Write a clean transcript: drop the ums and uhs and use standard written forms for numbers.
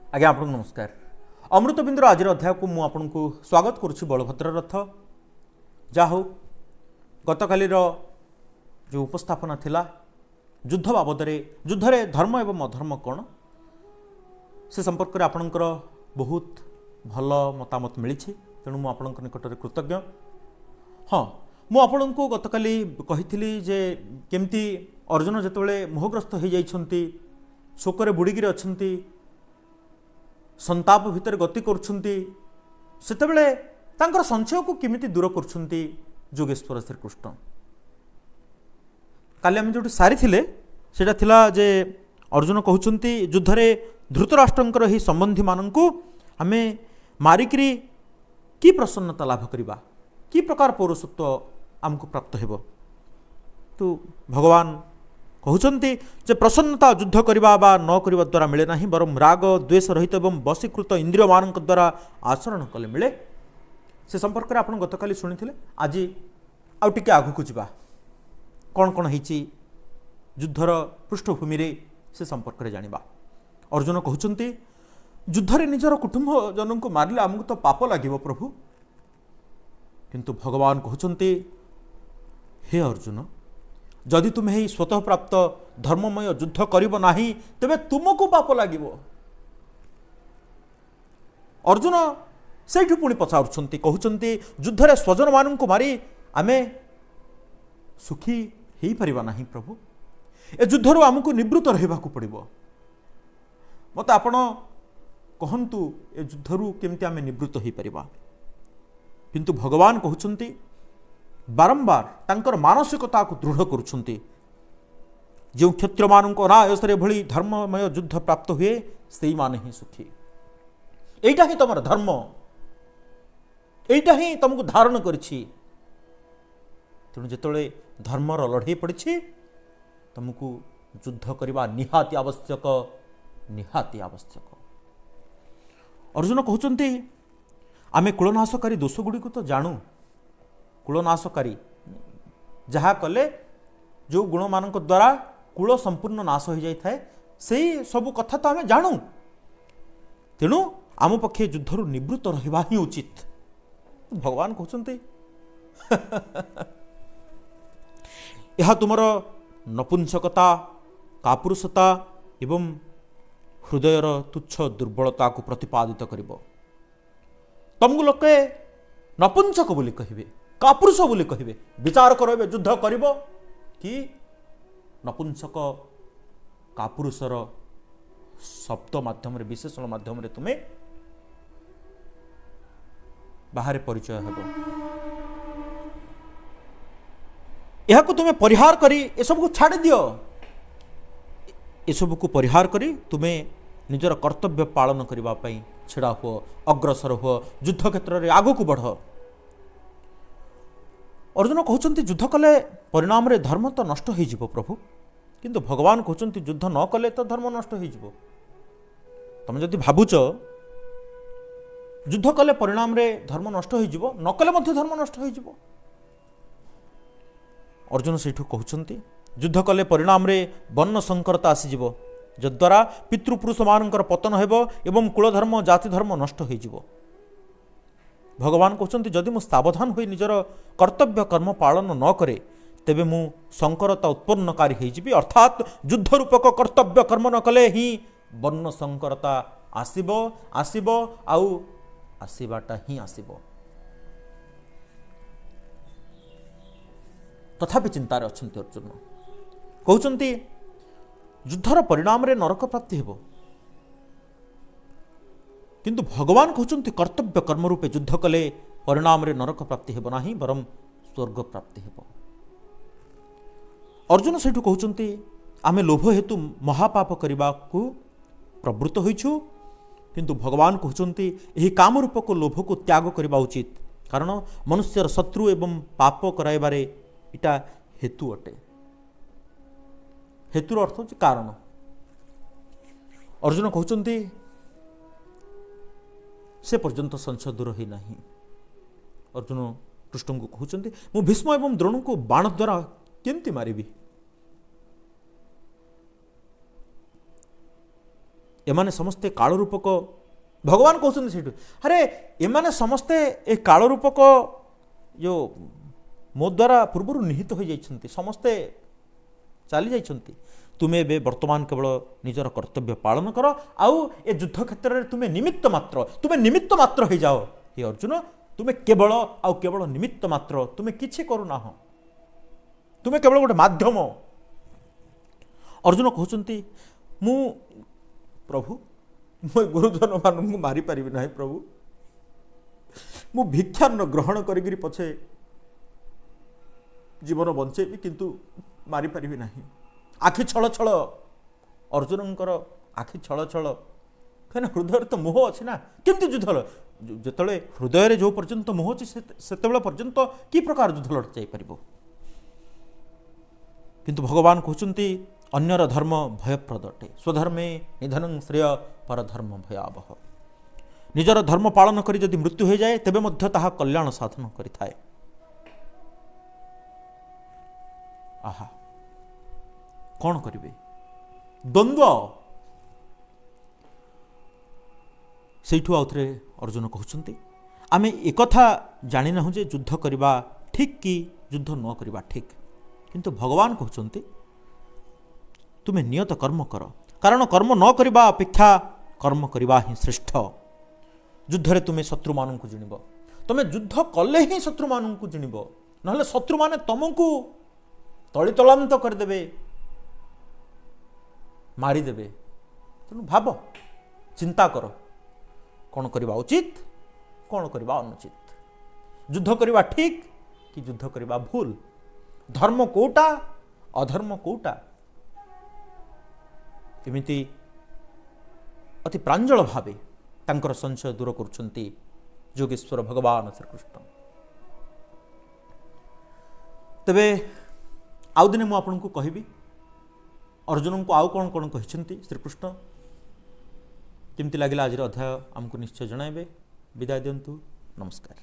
आज्ञा आपको नमस्कार। अमृतबिंदुर आज अध्याय को मुझे आपको स्वागत करुच्ची बलभद्र रथ जा हो गत कालीर जो उपस्थापना थिला युद्ध बाबद युद्धरे धर्म एवं अधर्म कौन से संपर्क में आपणकर बहुत भल मतामत मिली तेणु मुझे निकट में कृतज्ञ। हाँ मुझे को गत काली कही जे केमती अर्जुन जितेबाला मोहग्रस्त हो जाइछन्ति शोकरे बुड़ीकी अच्छा संताप भितर गति करुछन्ति सेतेबेले तांकर संशय को किमिति दूर करुछन्ति जोगेश्वर श्रीकृष्ण। काली आम जो सारी थिले सेटा थिला जे अर्जुन कहउछन्ति युद्धरे धृतराष्ट्रंकर ही संबंधी माननकु आमे मारिकरी की प्रसन्नता लाभ करिबा की प्रकार पौरुषत्व आमको प्राप्त हेबो। तो भगवान कहते जे प्रसन्नता युद्ध करने बा न करने द्वारा मिले ना बरम राग द्वेष रहित एवं वशीकृत इंद्रिय मान द्वारा आचरण कले मिले। से संपर्क में आप गत काली शुणी आज आउ टिके आगु को जा कौन कौन होती युद्धर पृष्ठभूमि रे से संपर्क में जाना। अर्जुन कहते युद्धरे निजर कुटुंब जन को मारिले आमको तो पाप लगे प्रभु, किंतु भगवान कहते हे अर्जुन जदि तुम्हें ही स्वतः प्राप्त धर्ममय युद्ध करिब नाही तेबे तुमको पाप लागिब। अर्जुन सेठु पुणी पचारुछन्ति कहउछन्ति युद्धरे स्वजन माननकु मारी आमे सुखी हेई परिबा नाही प्रभु, ए युद्धरु आमको निवृत्त रहबाकू पड़िबो। मते आपण कहंतु ए युद्धरु केमति आमे निवृत्त हेई परिबा। किंतु भगवान कहउछन्ति बारंबार तांकर मानसिकता को दृढ़ करुछन्ति जो क्षत्र मान को अनायसरे भली धर्ममय युद्ध प्राप्त हुए से मान ही सुखी। एटा ही तुम धर्म, एटा ही तुमको धारण करिछि। तेणु जेतले धर्मर लड़े पड़ी तुमको युद्ध करवा निहाती आवश्यक, निहाती आवश्यक। अर्जुन कहउछन्ति आमे कुलनाशकारी दोष गुड़ी को तो जानू, कुलनाशकारी जहा कले जो गुण मान द्वारा कुल संपूर्ण नाश हो जाए से सब कथा तो आम जानू, तेणु आम पक्षे युद्धरु निवृत्त रहा ही उचित। भगवान कहते यह तुमर नपुंसकता कापुरुषता एवं हृदयर तुच्छ दुर्बलता को प्रतिपादित करिबो। तुमको लोके नपुंसक बोली कहिबे, कापुरुष बोली कहिबे। विचार करो युद्ध करिब कि नपुंसक कापुरुषर शब्द माध्यम विशेषण माध्यम तुम्हें बाहर परिचय हेब। यह तुम्हें परिहार करी ए सब को छाड़ दियो, ए सब को परिहार करी तुम्हें निजर कर्तव्य पालन करबा पई छिड़ा हुओ, अग्रसर हुओ, युद्ध क्षेत्र में आगू को बढ़। अर्जुन कहते युद्ध कले परिणाम रे धर्म तो नष्ट हो प्रभु, किंतु भगवान कहते युद्ध न कले तो धर्म नष्ट हो। तुम जदि भावुच युद्ध कले परिणाम रे धर्म नष्ट हो न कले मध्य धर्म नष्ट हो। अर्जुन सेठु कहते युद्ध कले परिणाम रे वर्ण संकरता आसीजिवो जद्वारा पितृपुरुष मानकर पतन हेबो एवं कुलधर्म जाति धर्म नष्ट हो। भगवान कहते जदि मु सावधान हो निजर कर्तव्य कर्म पालन न करे तेबे मु संकरता उत्पन्नकारी होइजिबि, अर्थात युद्ध रूपक कर्तव्य कर्म न कले ही वर्ण संकरता आसीबो आसीबो आउ आसीबाटा ही आसीबो। तथापि चिंतार अछन्ति अर्जुन कहउछन्ति युद्धर परिणाम रे नरक प्राप्ति हेबो, किंतु भगवान कहते कर्तव्य कर्म रूपे युद्ध कले परिणाम रे नरक प्राप्ति हेब नाही बरम स्वर्ग प्राप्ति हेब। अर्जुन सेठु कहते आमे लोभ हेतु महापाप करने को प्रवृत्त होइछु, किंतु भगवान कहते यही काम रूपक लोभ को त्याग करने उचित, कारण मनुष्यर शत्रु एवं पाप कराइबारे इटा हेतु अटे। हेतुर अर्थ होछि कारण। अर्जुन कहते से पर्यंत संशय दूर ही नहीं। अर्जुन कृष्ण को कहते मु भीष्म एवं द्रोण को बाण द्वारा केमती मारिबी। एमाने समस्ते काल रूपक भगवान कहते से अरे एमाने समस्ते ए काल रूपक जो मो द्वारा पूर्व निहित हो जाइछन्ति समस्ते चली जाइछन्ति तुम्हें बे वर्तमान केवल निजर कर्तव्य पालन कर आउ ए युद्ध क्षेत्र में तुम्हें निमित्त मात्र हो जाओ हे अर्जुन तुम्हें केवल आउ केवल निमित्त मात्र तुम्हें किछि करूना हो तुम्हें केवल गोटे माध्यम। अर्जुन कहते मु प्रभु मु गुरुजन मान मारी पारि ना प्रभु मु भिक्षान्न ग्रहण करी पछे जीवन बंचेबी किंतु मारी पारि ना आखि छल छल अर्जुनकर आखि छल छल कहीं हृदय तो मोह अच्छी ना केमती युद्ध जिते हृदय जो पर्यंत मोह अच्छी से पर्यंत कि प्रकार युद्ध लड़ जापर किंतु भगवान कहते अन्यर धर्म भयप्रद अटे स्वधर्मे निधन श्रेय परधर्म भयावह निजर धर्म पालन करी जदि मृत्यु हो जाए तेबे मध्य ताहा कल्याण साधन करिथाए। आहा कौन करिवे द्वंद्व सेठू आउथरे अर्जुन कहते आम एकथा जानी ना जे युद्ध करवा ठीक कि युद्ध न करवा ठीक किंतु भगवान कहते तुम्हें नियत कर्म कर कारण कर्म न करवा अपेक्षा कर्म करवा ही श्रेष्ठ। युद्ध रे तुम्हें शत्रु मान को जिणब तुम्हें युद्ध कले ही शत्रु मान को जिणब ना शत्रु माने तुमको तलितलांत करदे मारिदेवे तेणु भाव चिंता कर कौन करवा उचित कौन करवा अनुचित युद्ध करवा ठीक कि युद्ध करवा भूल धर्म कोटा अधर्म कोटा एमिति अति प्रांजल भावे तांकर संशय दूर करुछंती योगेश्वर भगवान श्रीकृष्ण। तेबे आउ दिने मु आपनको कहबी अर्जुन को आउ कौन कौन कहते श्रीकृष्ण केमती लगिला आज अध्याय आमको निश्चय जणाइबे। विदाय दिंतु नमस्कार।